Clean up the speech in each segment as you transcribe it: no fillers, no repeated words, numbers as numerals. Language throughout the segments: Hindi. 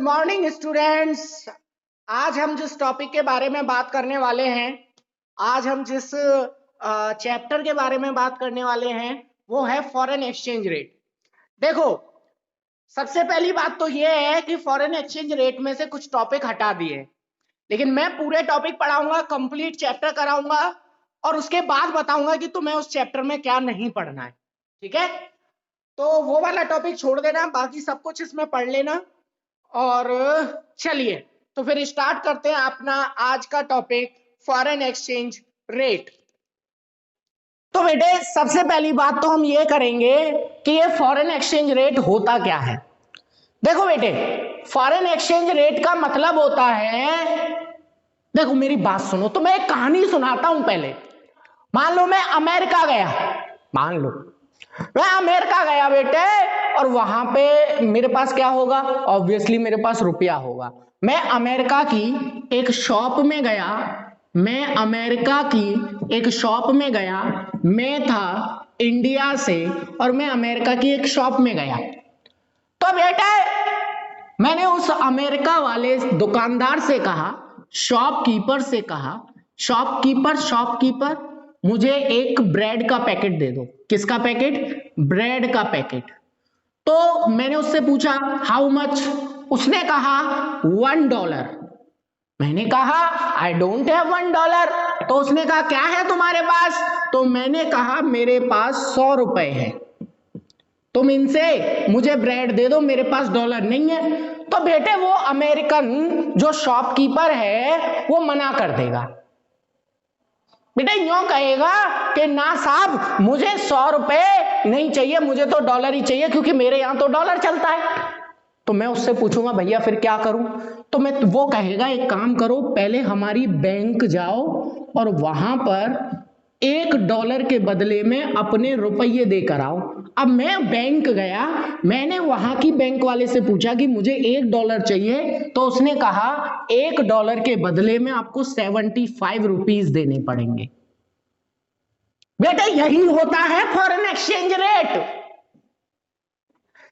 Morning students. आज हम जिस टॉपिक के बारे में बात करने वाले हैं, आज हम जिस चैप्टर के बारे में बात करने वाले हैं वो है फॉरेन एक्सचेंज रेट। देखो, सबसे पहली बात तो ये है कि फॉरेन एक्सचेंज रेट में से कुछ टॉपिक हटा दिए, लेकिन मैं पूरे टॉपिक पढ़ाऊंगा, कंप्लीट चैप्टर कराऊंगा और उसके बाद बताऊंगा कि तुम्हें उस चैप्टर में क्या नहीं पढ़ना है। ठीक है, तो वो वाला टॉपिक छोड़ देना, बाकी सब कुछ इसमें पढ़ लेना। और चलिए तो फिर स्टार्ट करते हैं अपना आज का टॉपिक, फॉरेन एक्सचेंज रेट। तो बेटे, सबसे पहली बात तो हम ये करेंगे कि ये फॉरेन एक्सचेंज रेट होता क्या है। देखो बेटे, फॉरेन एक्सचेंज रेट का मतलब होता है, देखो मेरी बात सुनो, तो मैं एक कहानी सुनाता हूं पहले। मान लो मैं अमेरिका गया, मान लो मैं अमेरिका गया बेटे, और वहां पे मेरे पास क्या होगा, ऑब्वियसली मेरे पास रुपया होगा। मैं अमेरिका की एक शॉप में गया, मैं अमेरिका की एक शॉप में गया, मैं था इंडिया से और मैं अमेरिका की एक शॉप में गया। तो बेटे मैंने उस अमेरिका वाले दुकानदार से कहा, शॉपकीपर से कहा, शॉपकीपर मुझे एक ब्रेड का पैकेट दे दो। किसका पैकेट? ब्रेड का पैकेट। तो मैंने उससे पूछा हाउ मच, उसने कहा $1। मैंने कहा आई डोंट हैव $1। तो उसने कहा क्या है तुम्हारे पास? तो मैंने कहा मेरे पास 100 रुपए है, तुम इनसे मुझे ब्रेड दे दो, मेरे पास डॉलर नहीं है। तो बेटे वो अमेरिकन जो शॉपकीपर है वो मना कर देगा, बेटा यूं कहेगा कि ना साहब मुझे 100 रुपए नहीं चाहिए, मुझे तो डॉलर ही चाहिए क्योंकि मेरे यहां तो डॉलर चलता है। तो मैं उससे पूछूंगा भैया फिर क्या करूं? तो वो कहेगा एक काम करो, पहले हमारी बैंक जाओ और वहां पर $1 के बदले में अपने रुपये देकर आओ। अब मैं बैंक गया, मैंने वहां की बैंक वाले से पूछा कि मुझे $1 चाहिए, तो उसने कहा $1 के बदले में आपको 75 रुपीज देने पड़ेंगे। बेटा यही होता है फॉरेन एक्सचेंज रेट,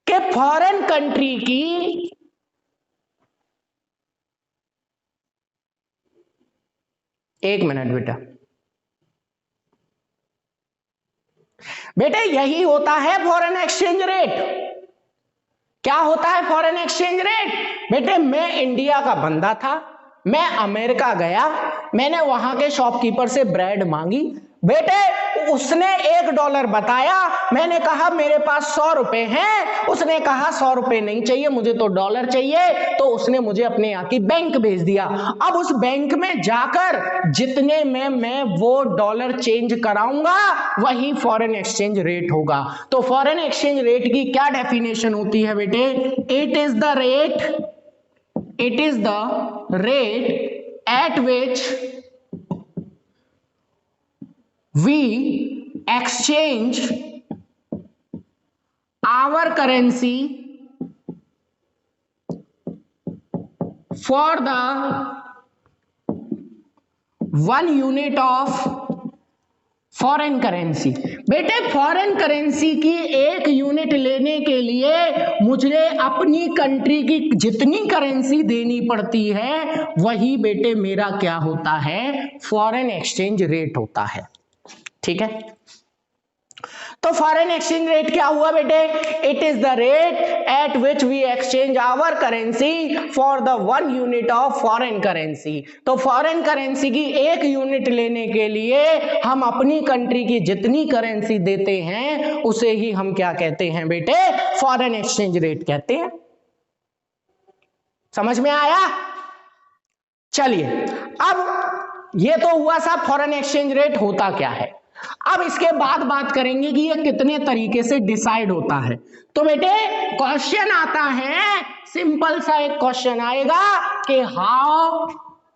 कि फॉरेन कंट्री की एक मिनट बेटे यही होता है फॉरेन एक्सचेंज रेट। क्या होता है फॉरेन एक्सचेंज रेट? बेटे मैं इंडिया का बंदा था, मैं अमेरिका गया, मैंने वहां के शॉपकीपर से ब्रेड मांगी, बेटे उसने $1 बताया, मैंने कहा मेरे पास 100 रुपए हैं, उसने कहा 100 रुपए नहीं चाहिए, मुझे तो डॉलर चाहिए। तो उसने मुझे अपने यहाँ की बैंक भेज दिया। अब उस बैंक में जाकर जितने में मैं वो डॉलर चेंज कराऊंगा वही फॉरेन एक्सचेंज रेट होगा। तो फॉरेन एक्सचेंज रेट की क्या डेफिनेशन होती है बेटे? It is the rate at which we exchange our currency for the 1 unit of foreign currency. बेटे फॉरेन करेंसी की 1 यूनिट लेने के लिए मुझे अपनी कंट्री की जितनी करेंसी देनी पड़ती है वही बेटे मेरा क्या होता है? फॉरेन एक्सचेंज रेट होता है। ठीक है, तो फॉरेन एक्सचेंज रेट क्या हुआ बेटे? It is the rate at which we exchange our currency for the 1 unit of foreign currency. तो फॉरेन करेंसी की 1 यूनिट लेने के लिए हम अपनी कंट्री की जितनी करेंसी देते हैं उसे ही हम क्या कहते हैं बेटे? फॉरेन एक्सचेंज रेट कहते हैं। समझ में आया? चलिए, अब ये तो हुआ सा फॉरेन एक्सचेंज रेट होता क्या है। अब इसके बाद बात करेंगे कि ये कितने तरीके से डिसाइड होता है। तो बेटे क्वेश्चन आता है, सिंपल सा एक क्वेश्चन आएगा कि how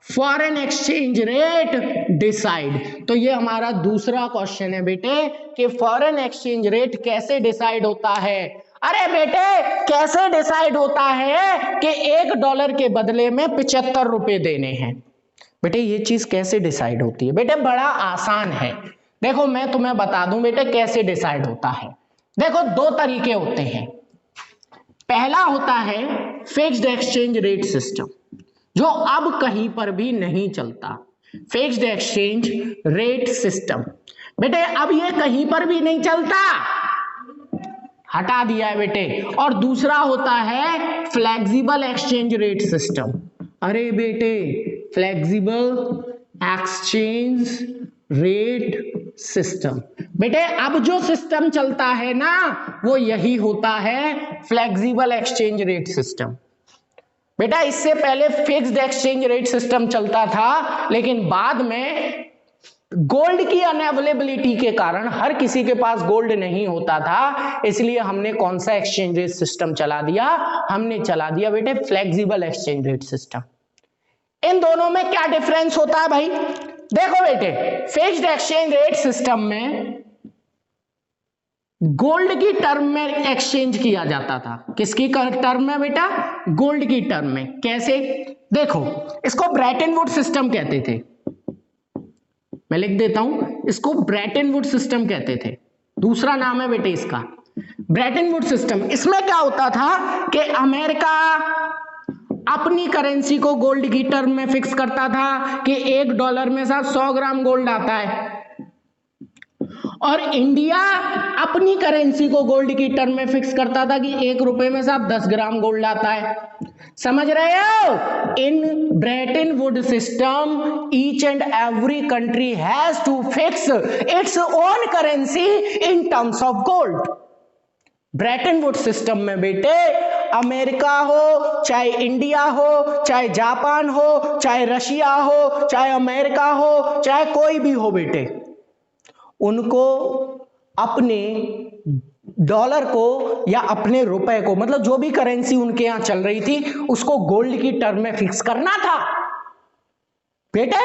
foreign exchange rate decide. तो ये हमारा दूसरा क्वेश्चन है बेटे कि फॉरेन एक्सचेंज रेट कैसे डिसाइड होता है। अरे बेटे कैसे डिसाइड होता है कि $1 के बदले में 75 रुपए देने हैं। बेटे ये चीज कैसे डिसाइड होती है? बेटे बड़ा आसान है, देखो मैं तुम्हें बता दूं बेटे कैसे डिसाइड होता है। देखो 2 तरीके होते हैं। पहला होता है फिक्स्ड एक्सचेंज रेट सिस्टम, जो अब कहीं पर भी नहीं चलता। फिक्स्ड एक्सचेंज रेट सिस्टम बेटे अब ये कहीं पर भी नहीं चलता, हटा दिया है बेटे। और दूसरा होता है फ्लेक्सिबल एक्सचेंज रेट सिस्टम। अरे बेटे फ्लेक्सिबल एक्सचेंज रेट सिस्टम, बेटे अब जो सिस्टम चलता है ना वो यही होता है फ्लेक्सिबल एक्सचेंज रेट सिस्टम। बेटा इससे पहले फिक्स्ड एक्सचेंज रेट सिस्टम चलता था, लेकिन बाद में गोल्ड की अनअवेलेबिलिटी के कारण हर किसी के पास गोल्ड नहीं होता था, इसलिए हमने कौन सा एक्सचेंज रेट सिस्टम चला दिया, हमने चला दिया बेटे फ्लेक्सिबल एक्सचेंज रेट सिस्टम। इन दोनों में क्या डिफरेंस होता है भाई? देखो बेटे फिक्स्ड एक्सचेंज रेट सिस्टम में गोल्ड की टर्म में एक्सचेंज किया जाता था। किसकी टर्म में बेटा? गोल्ड की टर्म में। कैसे? देखो इसको ब्रेटन वुड सिस्टम कहते थे, मैं लिख देता हूं, इसको ब्रेटन वुड सिस्टम कहते थे, दूसरा नाम है बेटे इसका ब्रेटन वुड सिस्टम। इसमें क्या होता था कि अमेरिका अपनी करेंसी को गोल्ड की टर्म में फिक्स करता था कि $1 में साथ 100 ग्राम गोल्ड आता है, और इंडिया अपनी करेंसी को गोल्ड की टर्म में फिक्स करता था कि ₹1 में साथ 10 ग्राम गोल्ड आता है। समझ रहे हो? In Bretton Wood system each and every country has to fix its own currency in terms of gold. Bretton Wood system में बेटे अमेरिका हो, चाहे इंडिया हो, चाहे जापान हो, चाहे रशिया हो, चाहे अमेरिका हो, चाहे कोई भी हो बेटे, उनको अपने डॉलर को या अपने रुपए को, मतलब जो भी करेंसी उनके यहां चल रही थी, उसको गोल्ड की टर्म में फिक्स करना था। बेटे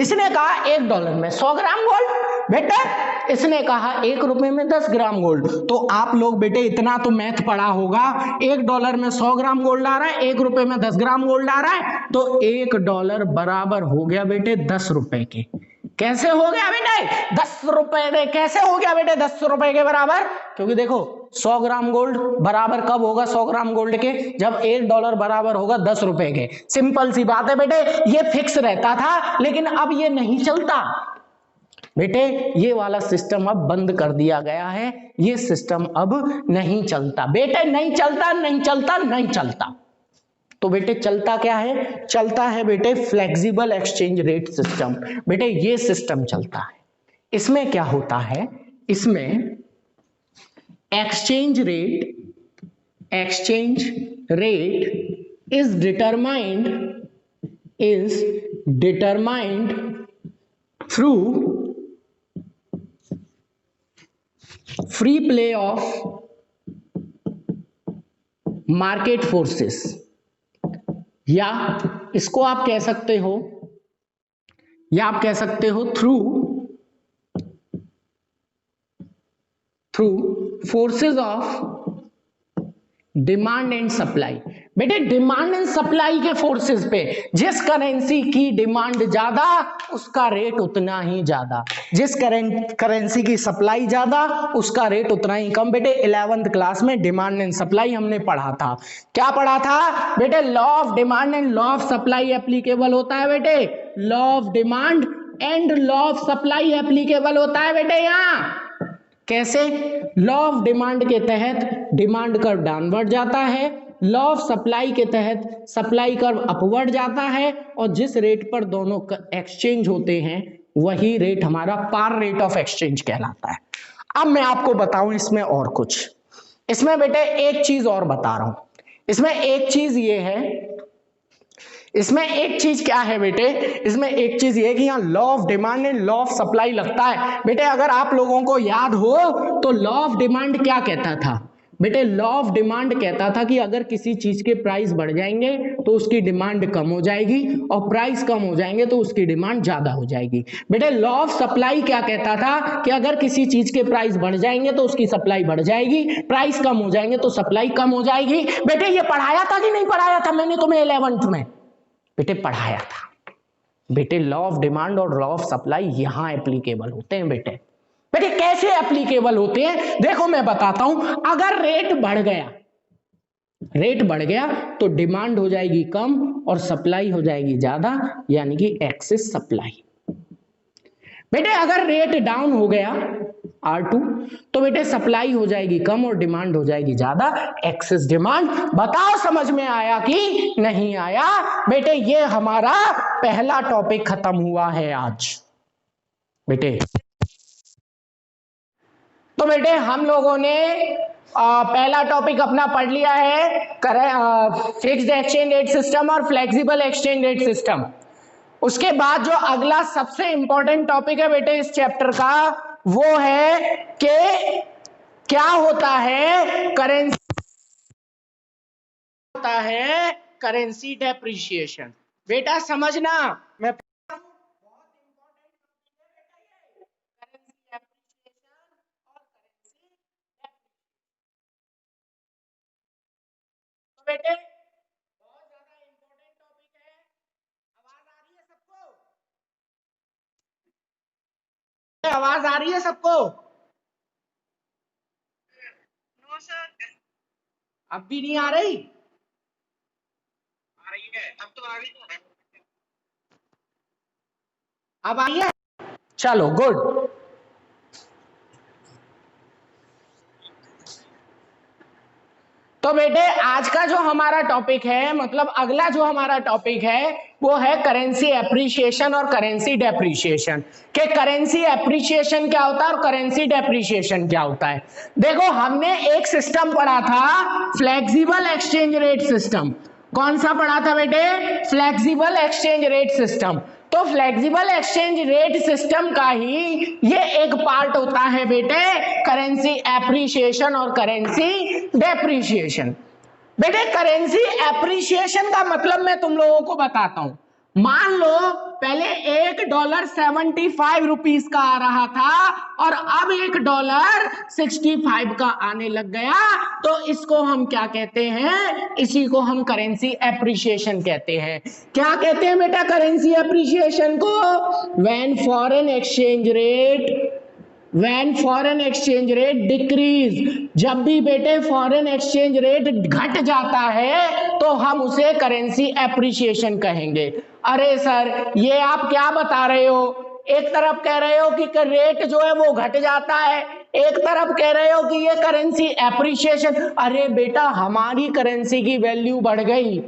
इसने कहा $1 में 100 ग्राम गोल्ड, बेटे इसने कहा ₹1 में 10 ग्राम गोल्ड। तो आप लोग बेटे इतना तो मैथ पढ़ा होगा, $1 में 100 ग्राम गोल्ड आ रहा है, ₹1 में 10 ग्राम गोल्ड आ रहा है, तो $1 बराबर हो गया बेटे ₹10 के। कैसे हो गया बेटे? ₹10 कैसे हो गया बेटे ₹10 के बराबर? क्योंकि देखो 100 ग्राम गोल्ड बराबर कब होगा 100 ग्राम गोल्ड के? जब $1 बराबर होगा ₹10 के। सिंपल सी बात है बेटे, ये फिक्स रहता था, लेकिन अब ये नहीं चलता बेटे। ये वाला सिस्टम अब बंद कर दिया गया है, ये सिस्टम अब नहीं चलता बेटे, नहीं चलता, नहीं चलता, नहीं चलता। तो बेटे चलता क्या है? चलता है बेटे फ्लेक्सिबल एक्सचेंज रेट सिस्टम। बेटे ये सिस्टम चलता है, इसमें क्या होता है? इसमें exchange rate is determined through free play of market forces, या इसको आप कह सकते हो, या आप कह सकते हो through forces of demand and supply. बेटे डिमांड एंड सप्लाई के फोर्सेस पे, जिस करेंसी की डिमांड ज्यादा उसका रेट उतना ही ज्यादा, जिस करेंसी की सप्लाई ज्यादा उसका रेट उतना ही कम। बेटे 11th क्लास में डिमांड एंड सप्लाई हमने पढ़ा था। क्या पढ़ा था बेटे? Law of demand and law of supply applicable होता है बेटे, law of demand and law of supply applicable होता है बेटे। यहाँ कैसे? लॉ ऑफ डिमांड के तहत डिमांड कर्व डाउनवर्ड जाता है, लॉ ऑफ सप्लाई के तहत सप्लाई कर्व अपवर्ड जाता है, और जिस रेट पर दोनों एक्सचेंज होते हैं वही रेट हमारा पार रेट ऑफ एक्सचेंज कहलाता है। अब मैं आपको बताऊं इसमें और कुछ, इसमें बेटे एक चीज और बता रहा हूं। इसमें एक चीज ये है, इसमें एक चीज क्या है बेटे? इसमें एक चीज ये है कि यहाँ law of demand and law of supply लगता है। बेटे अगर आप लोगों को याद हो तो लॉ ऑफ डिमांड क्या कहता था बेटे? लॉ ऑफ डिमांड कहता था कि अगर किसी चीज के प्राइस बढ़ जाएंगे तो उसकी डिमांड कम हो जाएगी, और प्राइस कम हो जाएंगे तो उसकी डिमांड ज्यादा हो जाएगी। बेटे लॉ ऑफ सप्लाई क्या कहता था कि अगर किसी चीज के प्राइस बढ़ जाएंगे तो उसकी सप्लाई बढ़ जाएगी, प्राइस कम हो जाएंगे तो सप्लाई कम हो जाएगी। बेटे ये पढ़ाया था कि नहीं पढ़ाया था मैंने तुम्हें 11th में? बेटे पढ़ाया था। बेटे लॉ ऑफ डिमांड और लॉ ऑफ सप्लाई यहां एप्लीकेबल होते हैं बेटे। बेटे कैसे एप्लीकेबल होते हैं देखो मैं बताता हूं। अगर रेट बढ़ गया, रेट बढ़ गया तो डिमांड हो जाएगी कम और सप्लाई हो जाएगी ज्यादा, यानी कि एक्सेस सप्लाई। बेटे अगर रेट डाउन हो गया R2 तो बेटे सप्लाई हो जाएगी कम और डिमांड हो जाएगी ज्यादा, एक्सेस डिमांड। बताओ समझ में आया कि नहीं आया? बेटे ये हमारा पहला टॉपिक खत्म हुआ है आज बेटे। तो बेटे हम लोगों ने पहला टॉपिक अपना पढ़ लिया है, फिक्स्ड एक्सचेंज रेट सिस्टम और फ्लेक्सिबल एक्सचेंज रेट सिस्टम। उसके बाद जो अगला सबसे इंपॉर्टेंट टॉपिक है बेटे इस चैप्टर का, वो है कि क्या होता है करेंसी, होता है करेंसी डेप्रिसिएशन। बेटा समझना, मैं बेटे बहुत ज्यादा इंपॉर्टेंट टॉपिक है। आवाज आ रही है सबको? आवाज आ रही है सबको? No sir. अब भी नहीं आ रही? आ रही है, अब तो आ रही है। अब आई है? चलो गुड। तो बेटे आज का जो हमारा टॉपिक है, मतलब अगला जो हमारा टॉपिक है वो है करेंसी एप्रिसिएशन और करेंसी डेप्रिसिएशन। कि करेंसी एप्रिसिएशन क्या होता है और करेंसी डेप्रिसिएशन क्या होता है। देखो हमने एक सिस्टम पढ़ा था, फ्लेक्सिबल एक्सचेंज रेट सिस्टम। कौन सा पढ़ा था बेटे? Flexible exchange rate system. तो फ्लेक्सिबल एक्सचेंज रेट सिस्टम का ही ये एक पार्ट होता है बेटे करेंसी एप्रिसिएशन और करेंसी डेप्रिसिएशन। बेटे करेंसी एप्रिसिएशन का मतलब मैं तुम लोगों को बताता हूं। मान लो पहले $1.75 का आ रहा था और अब $1.65 का आने लग गया, तो इसको हम क्या कहते हैं? इसी को हम करेंसी एप्रिसिएशन कहते हैं। क्या कहते हैं बेटा करेंसी एप्रिसिएशन को? When foreign exchange rate decrease, जब भी बेटे फॉरेन एक्सचेंज रेट घट जाता है तो हम उसे करेंसी एप्रिसिएशन कहेंगे। अरे सर ये आप क्या बता रहे हो? एक तरफ कह रहे हो कि रेट जो है वो घट जाता है, एक तरफ कह रहे हो कि ये करेंसी एप्रिसिएशन। अरे बेटा हमारी करेंसी की वैल्यू बढ़ गई,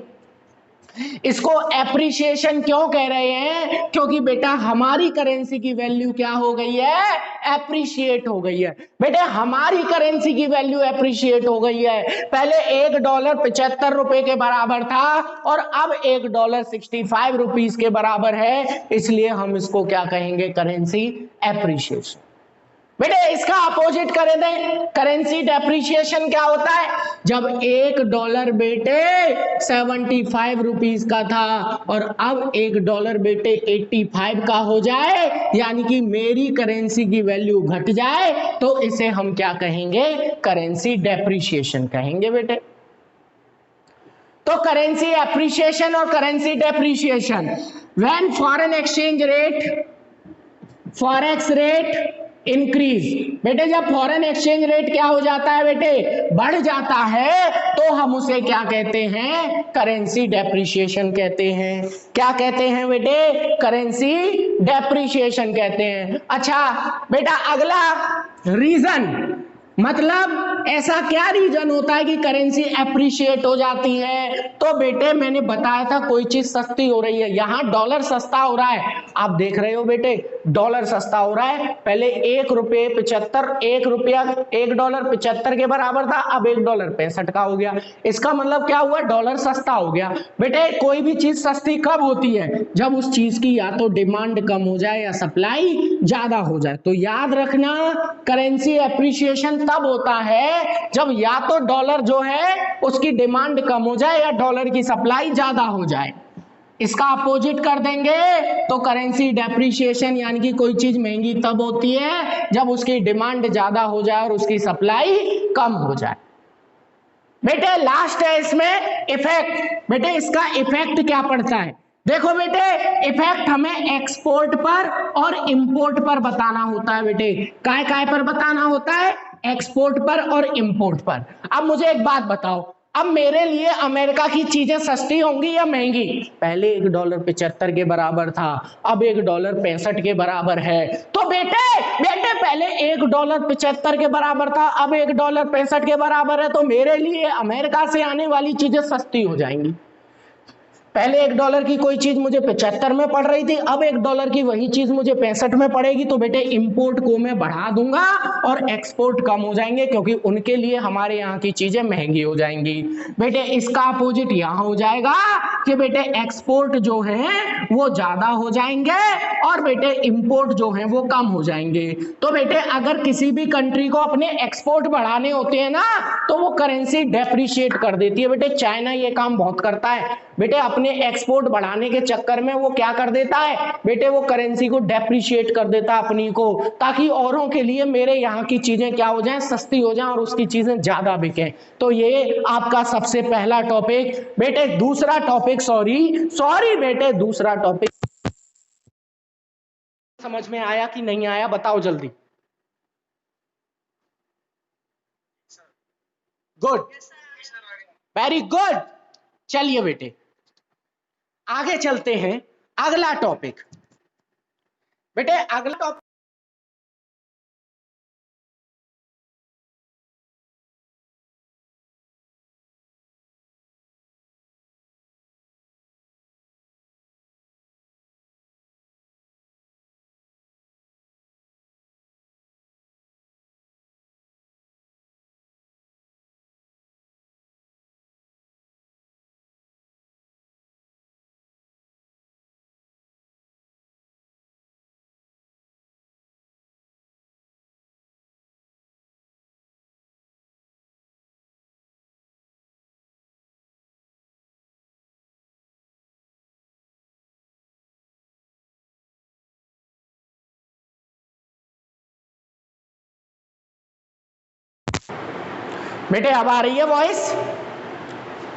इसको एप्रिसिएशन क्यों कह रहे हैं? क्योंकि बेटा हमारी करेंसी की वैल्यू क्या हो गई है? एप्रिशिएट हो गई है। बेटे हमारी करेंसी की वैल्यू एप्रिशिएट हो गई है। पहले $1.75 के बराबर था और अब $1.65 के बराबर है, इसलिए हम इसको क्या कहेंगे? Currency appreciation. बेटे इसका अपोजिट करें दें, करेंसी डेप्रिसिएशन क्या होता है? जब $1 बेटे $75 का था और अब $1 बेटे 85 का हो जाए, यानी कि मेरी करेंसी की वैल्यू घट जाए, तो इसे हम क्या कहेंगे? करेंसी डेप्रिसिएशन कहेंगे बेटे। तो करेंसी एप्रिसिएशन और currency depreciation, when foreign exchange rate, forex rate increase, बेटे जब फॉरेन एक्सचेंज रेट क्या हो जाता है बेटे? बढ़ जाता है, तो हम उसे क्या कहते हैं? करेंसी डेप्रिसिएशन कहते हैं। क्या कहते हैं बेटे? करेंसी डेप्रिसिएशन कहते हैं। अच्छा बेटा अगला रीजन, मतलब ऐसा क्या रीजन होता है कि करेंसी एप्रिशिएट हो जाती है? तो बेटे मैंने बताया था कोई चीज सस्ती हो रही है, यहां डॉलर सस्ता हो रहा है। आप देख रहे हो बेटे डॉलर सस्ता हो रहा है। पहले $1.75 के बराबर था, अब $1.65 का हो गया। इसका मतलब क्या हुआ? डॉलर सस्ता हो गया। बेटे कोई भी चीज सस्ती कब होती है? जब उस चीज की या तो डिमांड कम हो जाए या सप्लाई ज्यादा हो जाए। तो याद रखना करेंसी एप्रिसिएशन तब होता है जब या तो डॉलर जो है उसकी डिमांड कम हो जाए या डॉलर की सप्लाई ज्यादा हो जाए। इसका अपोजिट कर देंगे तो करेंसी डेप्रिसिएशन, यानी कि कोई चीज महंगी तब होती है जब उसकी डिमांड ज्यादा हो जाए और उसकी सप्लाई कम हो जाए। बेटे लास्ट है इसमें इफेक्ट। बेटे इसका इफेक्ट क्या पड़ता है? देखो बेटे इफेक्ट हमें एक्सपोर्ट पर और इंपोर्ट पर बताना होता है। बेटे काय काय पर बताना होता है? एक्सपोर्ट पर और इंपोर्ट पर। अब मुझे एक बात बताओ, अब मेरे लिए अमेरिका की चीजें सस्ती होंगी या महंगी? पहले $1.75 के बराबर था, अब $1.65 के बराबर है। तो बेटे बेटे पहले $1.75 के बराबर था, अब $1.65 के बराबर है, तो मेरे लिए अमेरिका से आने वाली चीजें सस्ती हो जाएंगी। पहले $1 की कोई चीज मुझे 75 में पड़ रही थी, अब $1 की वही चीज मुझे 65 में पड़ेगी। तो बेटे इंपोर्ट को मैं बढ़ा दूंगा और एक्सपोर्ट कम हो जाएंगे, क्योंकि उनके लिए हमारे यहाँ की चीजें महंगी हो जाएंगी। बेटे इसका अपोजिट यहाँ हो जाएगा कि बेटे एक्सपोर्ट जो है वो ज्यादा हो जाएंगे और बेटे इंपोर्ट जो है वो कम हो जाएंगे। तो बेटे अगर किसी भी कंट्री को अपने एक्सपोर्ट बढ़ाने होते हैं ना, तो वो करेंसी डेप्रिशिएट कर देती है। बेटे चाइना ये काम बहुत करता है। बेटे अपने एक्सपोर्ट बढ़ाने के चक्कर में वो क्या कर देता है, बेटे वो करेंसी को डेप्रिशिएट कर देता है अपनी को, ताकि औरों के लिए मेरे यहाँ की चीजें क्या हो जाएं, सस्ती हो जाएं और उसकी चीजें ज्यादा बिकें। तो ये आपका सबसे पहला टॉपिक। बेटे दूसरा टॉपिक, सॉरी बेटे दूसरा टॉपिक समझ में आया कि नहीं आया, बताओ जल्दी। Good, very good. चलिए बेटे आगे चलते हैं। अगला टॉपिक, बेटे अगला टॉपिक बेटे अब आ रही है वॉइस?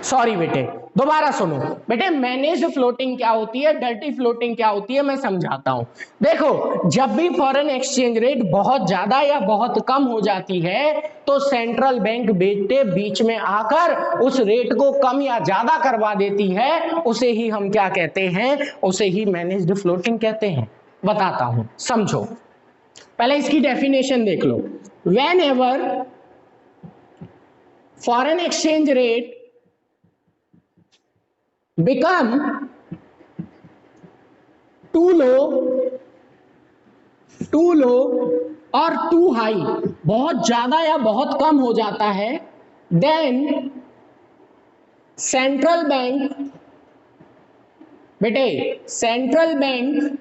सॉरी बेटे दोबारा सुनो। बेटे मैनेज्ड फ्लोटिंग क्या होती है, डर्टी फ्लोटिंग क्या होती है, मैं समझाता हूं। देखो जब भी फॉरेन एक्सचेंज रेट बहुत ज्यादा या बहुत कम हो जाती है, तो सेंट्रल बैंक बेटे बीच में आकर उस रेट को कम या ज्यादा करवा देती है। उसे ही हम क्या कहते हैं, उसे ही मैनेज्ड फ्लोटिंग कहते हैं। बताता हूं, समझो। पहले इसकी डेफिनेशन देख लो। Whenever foreign exchange rate become too low और too high, बहुत ज्यादा या बहुत कम हो जाता है, then सेंट्रल बैंक, बेटे central bank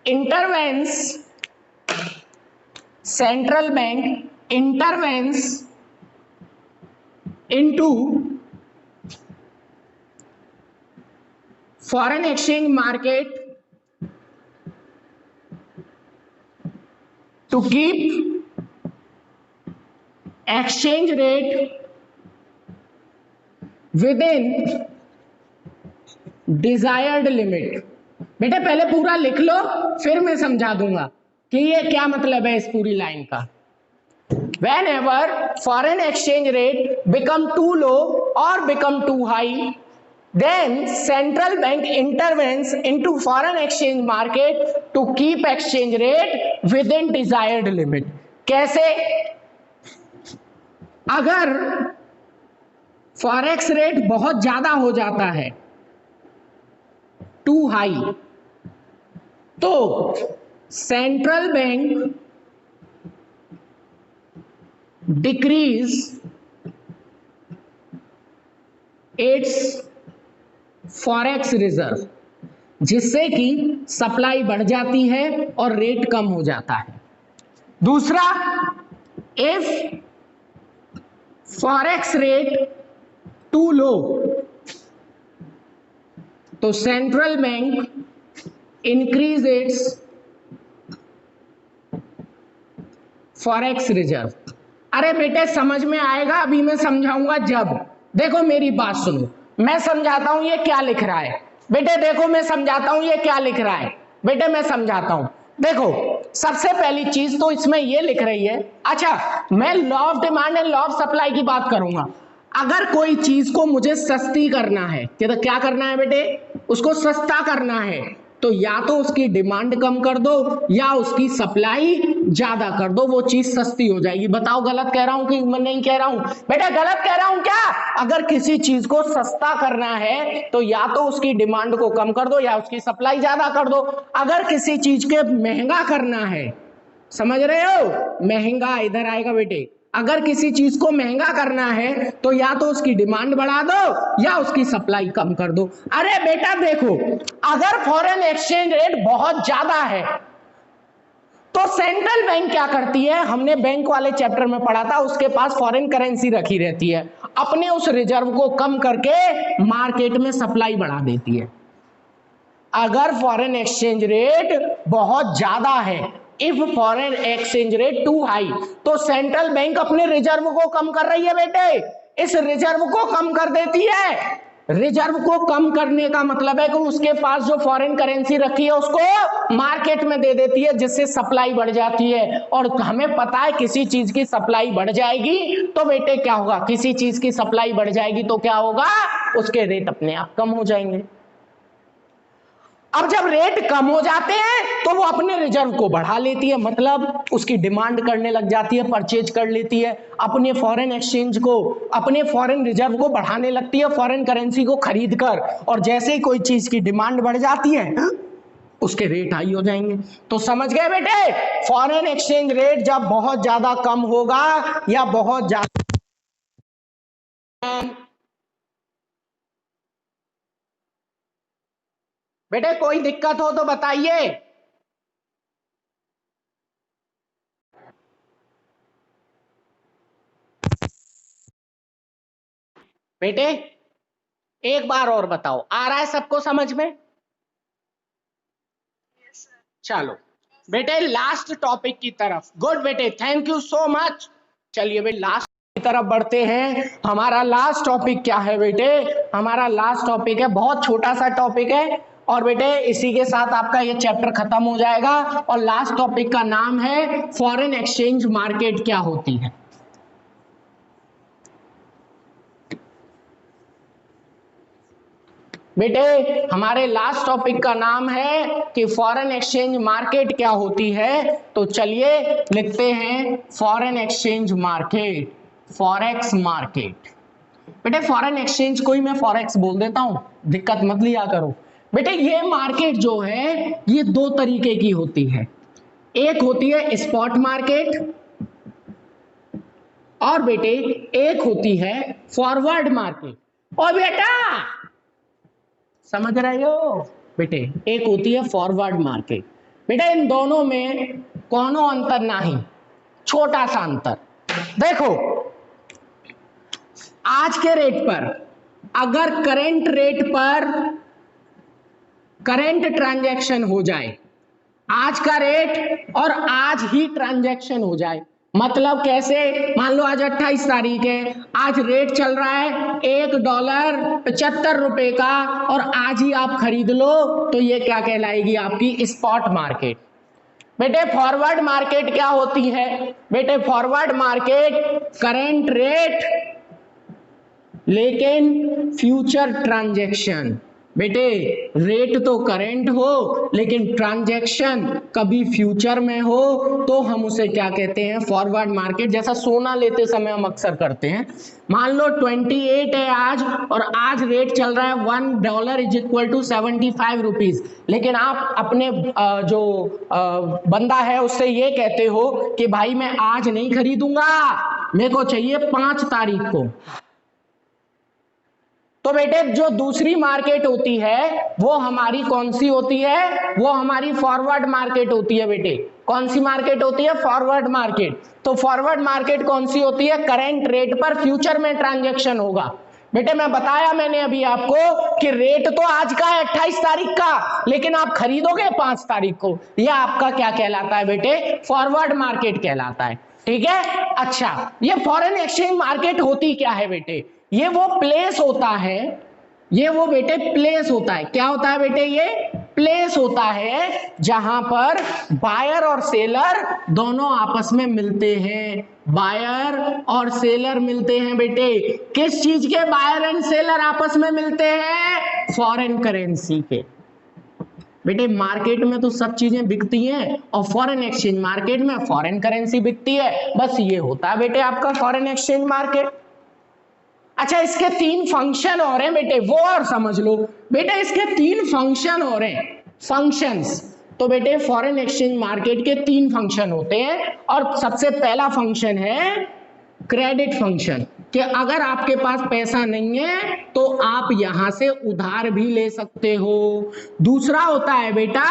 intervenes, central bank intervenes into foreign exchange market to keep exchange rate within desired limit। बेटे पहले पूरा लिख लो, फिर मैं समझा दूंगा कि ये क्या मतलब है इस पूरी लाइन का। Whenever foreign exchange rate become too low or become too high, then central bank intervenes into foreign exchange market to keep exchange rate within desired limit। कैसे? अगर फॉरेक्स रेट बहुत ज्यादा हो जाता है, टू हाई, तो central bank decrease its forex reserve, जिससे कि सप्लाई बढ़ जाती है और रेट कम हो जाता है। दूसरा, if forex rate to low, तो central bank increase its forex reserve. अरे बेटे समझ में आएगा, अभी मैं समझाऊंगा जब। देखो मेरी बात सुनो, मैं समझाता हूं ये क्या लिख रहा है। बेटे देखो मैं समझाता हूं ये क्या लिख रहा है। बेटे मैं समझाता हूं, देखो सबसे पहली चीज तो इसमें ये लिख रही है, अच्छा मैं law of demand and law of supply की बात करूंगा। अगर कोई चीज को मुझे सस्ती करना है, तो क्या करना है बेटे, उसको सस्ता करना है, तो या तो उसकी डिमांड कम कर दो या उसकी सप्लाई ज्यादा कर दो, वो चीज सस्ती हो जाएगी। बताओ गलत कह रहा हूं कि मैं नहीं कह रहा हूं? बेटा गलत कह रहा हूं क्या? अगर किसी चीज को सस्ता करना है तो या तो उसकी डिमांड को कम कर दो या उसकी सप्लाई ज्यादा कर दो। अगर किसी चीज के महंगा करना है, समझ रहे हो, महंगा इधर आएगा बेटे, अगर किसी चीज को महंगा करना है तो या तो उसकी डिमांड बढ़ा दो या उसकी सप्लाई कम कर दो। अरे बेटा देखो, अगर फॉरेन एक्सचेंज रेट बहुत ज्यादा है तो सेंट्रल बैंक क्या करती है, हमने बैंक वाले चैप्टर में पढ़ा था, उसके पास फॉरेन करेंसी रखी रहती है, अपने उस रिजर्व को कम करके मार्केट में सप्लाई बढ़ा देती है। अगर फॉरेन एक्सचेंज रेट बहुत ज्यादा है, if foreign exchange rate too high, तो सेंट्रल बैंक अपने रिजर्व को कम कर रही है बेटे, इस रिजर्व को कम कर देती है। रिजर्व को कम करने का मतलब है कि उसके पास जो फॉरेन करेंसी रखी है उसको मार्केट में दे देती है, जिससे सप्लाई बढ़ जाती है। और हमें पता है किसी चीज की सप्लाई बढ़ जाएगी तो बेटे क्या होगा, किसी चीज की सप्लाई बढ़ जाएगी तो क्या होगा, उसके रेट अपने आप कम हो जाएंगे। अब जब रेट कम हो जाते हैं तो वो अपने रिजर्व को बढ़ा लेती है, मतलब उसकी डिमांड करने लग जाती है, परचेज कर लेती है, अपने फॉरेन एक्सचेंज को, अपने फॉरेन रिजर्व को बढ़ाने लगती है फॉरेन करेंसी को खरीद कर। और जैसे ही कोई चीज की डिमांड बढ़ जाती है उसके रेट हाई हो जाएंगे। तो समझ गए बेटे, फॉरेन एक्सचेंज रेट जब बहुत ज्यादा कम होगा या बहुत ज्यादा, बेटे कोई दिक्कत हो तो बताइए। बेटे एक बार और बताओ, आ रहा है सबको समझ में? चलो बेटे लास्ट टॉपिक की तरफ, गुड बेटे, थैंक यू सो मच। चलिए बेटे लास्ट की तरफ बढ़ते हैं। हमारा लास्ट टॉपिक क्या है बेटे, हमारा लास्ट टॉपिक है, बहुत छोटा सा टॉपिक है, और बेटे इसी के साथ आपका ये चैप्टर खत्म हो जाएगा। और लास्ट टॉपिक का नाम है फॉरेन एक्सचेंज मार्केट क्या होती है। बेटे हमारे लास्ट टॉपिक का नाम है कि फॉरेन एक्सचेंज मार्केट क्या होती है। तो चलिए लिखते हैं foreign exchange market, forex market. बेटे फॉरेन एक्सचेंज को ही मैं फॉरेक्स बोल देता हूं, दिक्कत मत लिया करो। बेटे ये मार्केट जो है ये दो तरीके की होती है, एक होती है स्पॉट मार्केट और बेटे एक होती है फॉरवर्ड मार्केट। और बेटा समझ रहे हो बेटे, एक होती है फॉरवर्ड मार्केट। बेटा इन दोनों में कोनो अंतर नहीं, छोटा सा अंतर देखो, आज के रेट पर अगर करंट रेट पर करंट ट्रांजैक्शन हो जाए, आज का रेट और आज ही ट्रांजैक्शन हो जाए, मतलब कैसे, मान लो आज 28 तारीख है, आज रेट चल रहा है $1.75 का और आज ही आप खरीद लो, तो ये क्या कहलाएगी, आपकी स्पॉट मार्केट। बेटे फॉरवर्ड मार्केट क्या होती है, बेटे फॉरवर्ड मार्केट करंट रेट लेकिन फ्यूचर ट्रांजैक्शन। बेटे रेट तो करंट हो लेकिन ट्रांजैक्शन कभी फ्यूचर में हो तो हम उसे क्या कहते हैं, फॉरवर्ड मार्केट। जैसा सोना लेते समय हम अक्सर करते हैं, मान लो 28 है आज और आज रेट चल रहा है $1 = 75 रुपीज, लेकिन आप अपने जो बंदा है उससे ये कहते हो कि भाई मैं आज नहीं खरीदूंगा, मेरे को चाहिए 5 तारीख को। तो बेटे जो दूसरी मार्केट होती है वो हमारी कौन सी होती है, वो हमारी फॉरवर्ड मार्केट होती है। बेटे कौन सी मार्केट होती है, फॉरवर्ड मार्केट। तो फॉरवर्ड मार्केट कौन सी होती है, करंट रेट पर फ्यूचर में ट्रांजैक्शन होगा। बेटे मैं बताया मैंने अभी आपको कि रेट तो आज का है 28 तारीख का, लेकिन आप खरीदोगे 5 तारीख को, यह आपका क्या कहलाता है बेटे, फॉरवर्ड मार्केट कहलाता है। ठीक है, अच्छा ये फॉरेन एक्सचेंज मार्केट होती क्या है बेटे, ये वो प्लेस होता है, ये वो बेटे प्लेस होता है, क्या होता है बेटे, ये प्लेस होता है जहां पर बायर और सेलर दोनों आपस में मिलते हैं। बायर और सेलर मिलते हैं बेटे, किस चीज के बायर एंड सेलर आपस में मिलते हैं? फॉरेन करेंसी के। बेटे मार्केट में तो सब चीजें बिकती हैं और फॉरेन एक्सचेंज मार्केट में फॉरेन करेंसी बिकती है, बस ये होता है बेटे आपका फॉरेन एक्सचेंज मार्केट। अच्छा, इसके 3 फंक्शन और हैं बेटे, वो और समझ लो। बेटे इसके 3 फंक्शन और हैं, फंक्शंस। तो बेटे फॉरेन एक्सचेंज मार्केट के 3 फंक्शन होते हैं और सबसे पहला फंक्शन है क्रेडिट फंक्शन, कि अगर आपके पास पैसा नहीं है तो आप यहां से उधार भी ले सकते हो। दूसरा होता है बेटा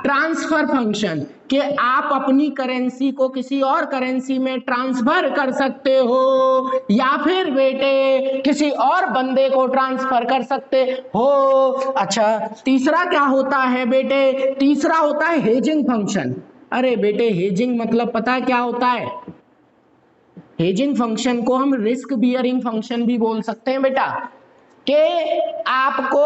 ट्रांसफर फंक्शन, कि आप अपनी करेंसी को किसी और करेंसी में ट्रांसफर कर सकते हो या फिर बेटे किसी और बंदे को ट्रांसफर कर सकते हो। अच्छा, तीसरा क्या होता है बेटे? तीसरा होता है हेजिंग फंक्शन। अरे बेटे हेजिंग मतलब पता है क्या होता है? हेजिंग फंक्शन को हम रिस्क बियरिंग फंक्शन भी बोल सकते हैं बेटा, कि आपको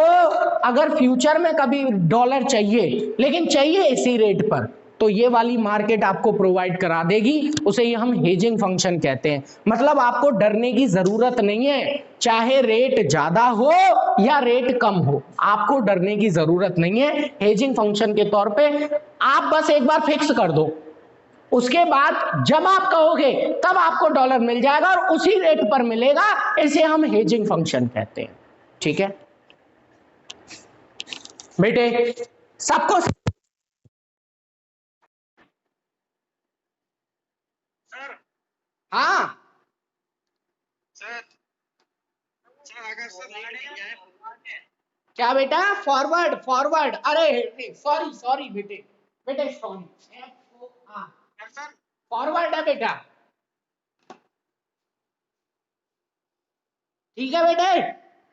अगर फ्यूचर में कभी डॉलर चाहिए लेकिन चाहिए इसी रेट पर, तो ये वाली मार्केट आपको प्रोवाइड करा देगी, उसे ही हम हेजिंग फंक्शन कहते हैं। मतलब आपको डरने की जरूरत नहीं है, चाहे रेट ज्यादा हो या रेट कम हो, आपको डरने की जरूरत नहीं है। हेजिंग फंक्शन के तौर पे आप बस एक बार फिक्स कर दो, उसके बाद जब आप कहोगे तब आपको डॉलर मिल जाएगा और उसी रेट पर मिलेगा, इसे हम हेजिंग फंक्शन कहते हैं। ठीक है बेटे, सबको सर हाँ सर सर अगर सर लेट हो गया है क्या बेटा? फॉरवर्ड फॉरवर्ड, अरे सॉरी सॉरी बेटे, बेटे सॉरी, सर फॉरवर्ड है बेटा। ठीक है बेटे।